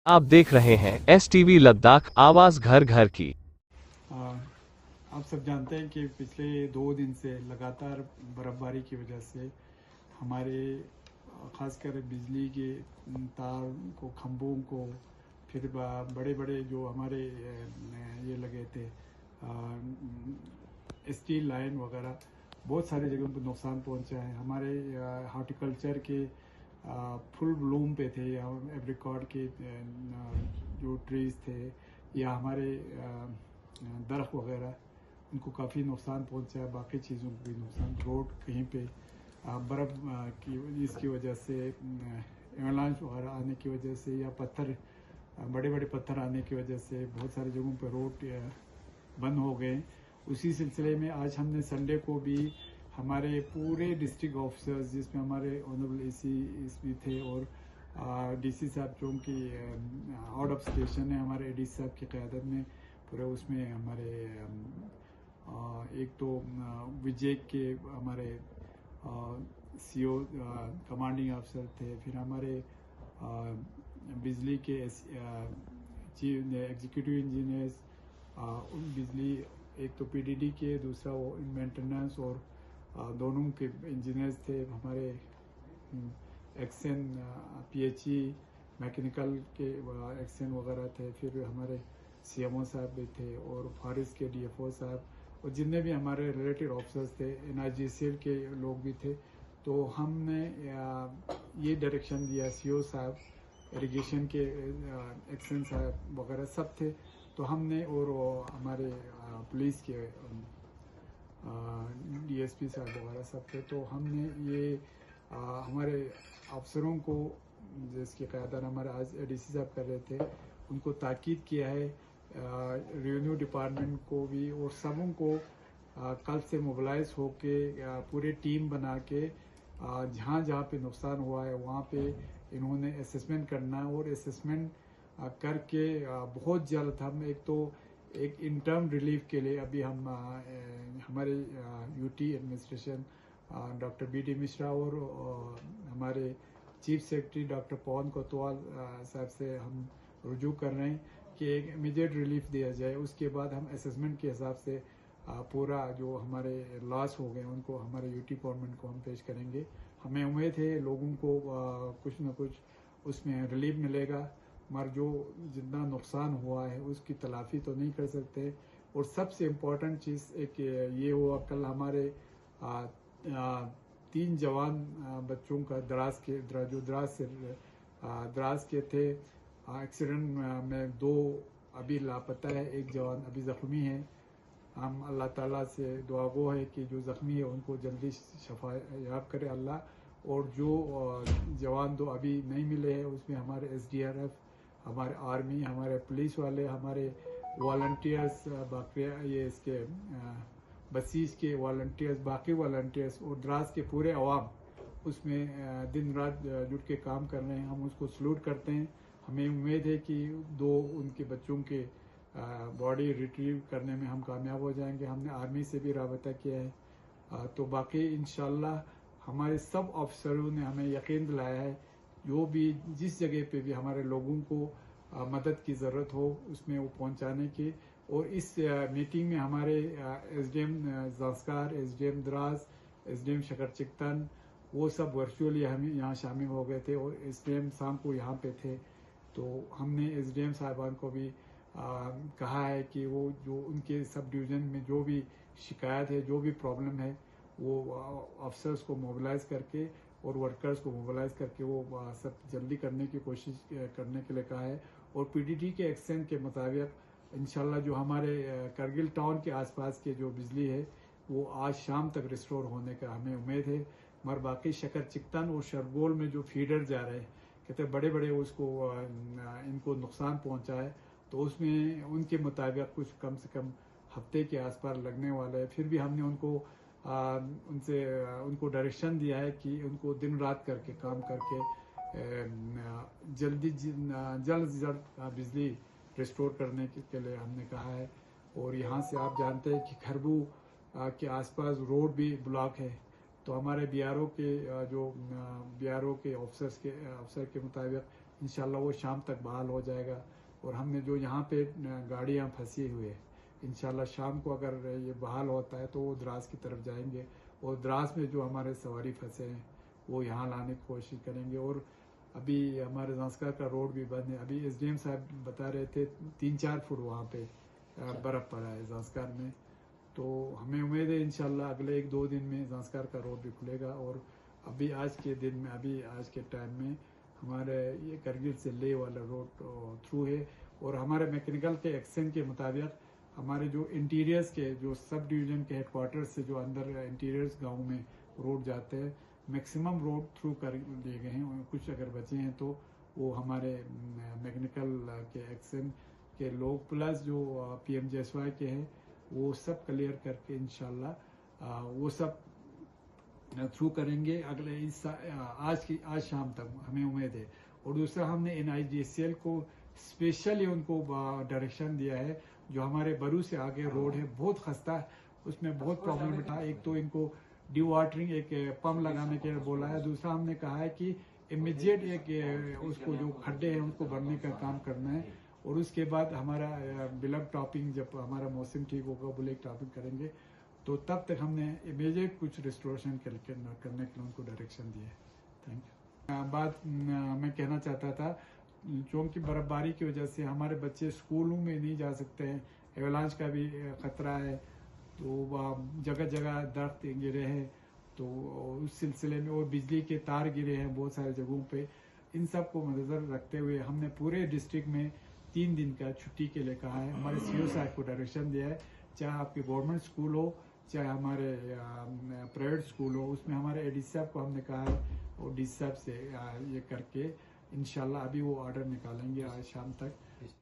आप देख रहे हैं STV लद्दाख आवाज घर घर की। आप सब जानते हैं कि पिछले 2 दिन से लगातार बर्फ़बारी की वजह से हमारे ख़ासकर बिजली के तार को, खंभों को, फिर बड़े बड़े जो हमारे ये लगे थे स्टील लाइन वगैरह, बहुत सारी जगहों पर नुकसान पहुंचा है। हमारे हॉर्टिकल्चर के फुल ब्लूम पे थे, या एप्रिकॉट के जो ट्रीज़ थे, या हमारे दरख्त वगैरह, उनको काफ़ी नुकसान पहुंचा है। बाकी चीज़ों को भी नुकसान, रोड कहीं पे बर्फ़ की इसकी वजह से, एवलांच वगैरह आने की वजह से, या पत्थर, बड़े बड़े पत्थर आने की वजह से बहुत सारी जगहों पर रोड बंद हो गए। उसी सिलसिले में आज हमने संडे को भी हमारे पूरे डिस्ट्रिक्ट ऑफिसर्स, जिसमें हमारे ऑनरेबल AC भी थे और DC साहब जो उनकी आउट ऑफ स्टेशन है, हमारे AD साहब की क़यादत में पूरे, उसमें हमारे एक तो विजय के हमारे CO कमांडिंग अफसर थे, फिर हमारे बिजली के चीफ एग्जीक्यूटिव इंजीनियर्स, बिजली एक तो PDD के, दूसरा वो मेंटेनेंस, और दोनों के इंजीनियर्स थे। हमारे एक्सन PHE मैकेनिकल के एक्सन वगैरह थे, फिर हमारे CMO साहब भी थे, और फॉरेस्ट के DFO साहब, और जितने भी हमारे रिलेटेड ऑफिसर्स थे, NIGCL के लोग भी थे। तो हमने ये डायरेक्शन दिया, CO साहब, इरिगेशन के एक्सन साहब वगैरह सब थे। तो हमने, और हमारे पुलिस के DSP साहब वगैरह सब थे, तो हमने ये हमारे अफसरों को, जिसकी क़यादत हमारे आज DC साहब कर रहे थे, उनको ताकीद किया है, रेवेन्यू डिपार्टमेंट को भी और सबों को कल से मोबिलाइज होके पूरे टीम बना के जहाँ जहाँ पे नुकसान हुआ है वहाँ पे इन्होंने असेसमेंट करना है, और असेसमेंट करके बहुत जल्द हम एक इंटर्म रिलीफ के लिए अभी हम हमारे UT administration doctor BD Mishra और हमारे chief secretary doctor Pawan Kotwal साहब से हम रुजू कर रहे हैं कि एक इमीडिएट रिलीफ दिया जाए। उसके बाद हम असेसमेंट के हिसाब से पूरा जो हमारे लॉस हो गए उनको हमारे UT गवर्नमेंट को हम पेश करेंगे। हमें उम्मीद है लोगों को कुछ न कुछ उसमें रिलीफ मिलेगा, मगर जो जितना नुकसान हुआ है उसकी तलाफ़ी तो नहीं कर सकते। और सबसे इम्पोर्टेंट चीज़ एक ये हुआ, कल हमारे 3 जवान बच्चों का द्रास के थे एक्सीडेंट में, 2 अभी लापता है, 1 जवान अभी ज़ख्मी है। हम अल्लाह ताला से दुआ गो है कि जो ज़ख्मी है उनको जल्दी शफा याब करे अल्लाह, और जो जवान 2 अभी नहीं मिले हैं उसमें हमारे SDRF, हमारे आर्मी, हमारे पुलिस वाले, हमारे वॉलंटियर्स, बाकी ये इसके बसीज के वॉलंटियर्स, बाकी वॉलंटियर्स, और द्रास के पूरे अवाम उसमें दिन रात जुट के काम कर रहे हैं। हम उसको सलूट करते हैं। हमें उम्मीद है कि 2 उनके बच्चों के बॉडी रिट्रीव करने में हम कामयाब हो जाएंगे। हमने आर्मी से भी राबता किया है। तो बाकी इंशाल्लाह हमारे सब अफसरों ने हमें यकीन दिलाया है, जो भी जिस जगह पे भी हमारे लोगों को मदद की ज़रूरत हो उसमें वो पहुंचाने की। और इस मीटिंग में हमारे SDM ज़ास्कार, SDM द्रास, SDM शकर चिकतन, वो सब वर्चुअली हम यहाँ शामिल हो गए थे, और SDM शाम को यहाँ पे थे। तो हमने SDM साहिबान को भी कहा है कि वो जो उनके सब डिवीज़न में जो भी शिकायत है, जो भी प्रॉब्लम है, वो अफसर्स को मोबिलाइज़ करके और वर्कर्स को मोबिलाइज़ करके वो सब जल्दी करने की कोशिश करने के लिए कहा है। और PDD के एक्शन के मुताबिक इंशाल्लाह जो हमारे करगिल टाउन के आसपास के जो बिजली है वो आज शाम तक रिस्टोर होने का हमें उम्मीद है। मगर बाकी शकर चिकतन और शरगोल में जो फीडर जा रहे हैं, कहते बड़े बड़े उसको इनको नुकसान पहुंचा है, तो उसमें उनके मुताबिक कुछ कम से कम हफ्ते के आसपास लगने वाला है। फिर भी हमने उनको डायरेक्शन दिया है कि उनको दिन रात करके काम करके जल्द से जल्द बिजली रिस्टोर करने के लिए हमने कहा है। और यहाँ से आप जानते हैं कि खरबू के आसपास रोड भी ब्लॉक है, तो हमारे BRO के जो BRO के अफसर के मुताबिक इंशाल्लाह वो शाम तक बहाल हो जाएगा। और हमने जो यहाँ पे गाड़ियाँ फंसी हुई है, इंशाल्लाह शाम को अगर ये बहाल होता है तो वो द्रास की तरफ जाएंगे, और द्रास में जो हमारे सवारी फंसे हैं वो यहाँ लाने की कोशिश करेंगे। और अभी हमारे ज़ांस्कर का रोड भी बंद है। अभी SDM साहब बता रहे थे 3-4 फुट वहाँ पे बर्फ़ पड़ा है ज़ांस्कर में। तो हमें उम्मीद है इंशाल्लाह अगले 1-2 दिन में ज़ांस्कर का रोड भी खुलेगा। और अभी आज के दिन में, अभी आज के टाइम में हमारे ये करगिल से ले वाला रोड थ्रू है। और हमारे मैकेनिकल के एक्शन के मुताबिक हमारे जो इंटीरियर्स के, जो सब डिवीज़न के हेडक्वार्टर्स से जो अंदर इंटीरियर्स गांव में रोड जाते हैं, मैक्सिमम रोड थ्रू कर दिए गए हैं। कुछ अगर बचे हैं तो वो हमारे मैकेनिकल के एक्शन के लोग प्लस जो PMGSY के हैं वो सब क्लियर करके इंशाल्लाह वो सब थ्रू करेंगे अगले आज शाम तक, हमें उम्मीद है। और दूसरा, हमने NIGCL को स्पेशली उनको डायरेक्शन दिया है। जो हमारे बरू से आगे रोड है बहुत खस्ता है, उसमें बहुत प्रॉब्लम था। एक तो इनको डी वाटरिंग एक पंप लगाने के लिए बोला है। दूसरा हमने कहा है कि इमीडिएट एक उसको जो खड्डे हैं उसको भरने का काम करना है। और उसके बाद हमारा ब्लॉक टॉपिंग, जब हमारा मौसम ठीक होगा ब्लॉक टॉपिंग करेंगे, तो तब तक हमने इमीडिएट कुछ रिस्टोरेशन करने के लिए उनको डायरेक्शन दिए। Thank you. बात मैं कहना चाहता था, क्योंकि बर्फबारी की वजह से हमारे बच्चे स्कूलों में नहीं जा सकते हैं, एवलांच का भी खतरा है, तो जगह जगह दरख्त गिरे हैं, तो उस सिलसिले में, और बिजली के तार गिरे हैं बहुत सारी जगहों पे। इन सब को मद्देनजर रखते हुए हमने पूरे डिस्ट्रिक्ट में 3 दिन का छुट्टी के लिए कहा है। हमारे CO साहब को डायरेक्शन दिया है, चाहे आपके गवर्नमेंट स्कूल हो चाहे हमारे प्राइवेट स्कूल हो, उसमें हमारे AD साहब को हमने कहा है, और DC साहब से ये करके इंशाल्लाह अभी वो ऑर्डर निकालेंगे आज शाम तक।